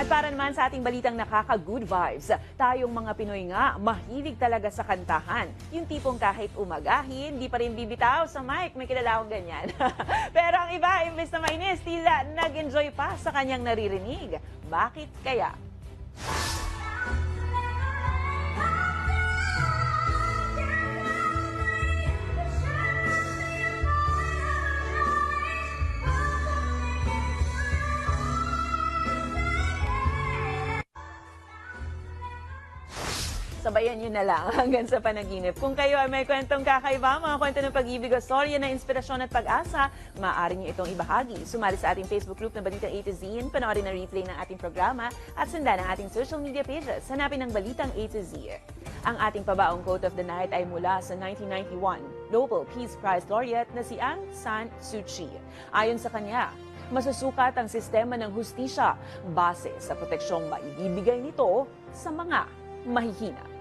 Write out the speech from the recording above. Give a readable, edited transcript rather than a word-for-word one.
At para naman sa ating balitang nakaka-good vibes, tayong mga Pinoy nga, mahilig talaga sa kantahan. Yung tipong kahit umagahin, di pa rin bibitaw sa mic. May kilala akong ganyan. Pero ang iba, imbes na mainis, tila nag-enjoy pa sa kanyang naririnig. Bakit kaya? Sabayan nyo na lang hanggang sa panaginip. Kung kayo ay may kwentong kakaiba, mga kwento ng pag-ibig o storya na inspirasyon at pag-asa, maaari nyo itong ibahagi. Sumali sa ating Facebook group na Balitang A to Z, panoorin ang replay ng ating programa at sundan ang ating social media pages. Hanapin ang Balitang A to Z. Ang ating pabaong quote of the night ay mula sa 1991, Nobel Peace Prize laureate na si Aung San Suu Kyi. Ayon sa kanya, masusukat ang sistema ng hustisya base sa proteksyong maibibigay nito sa mga mahihina.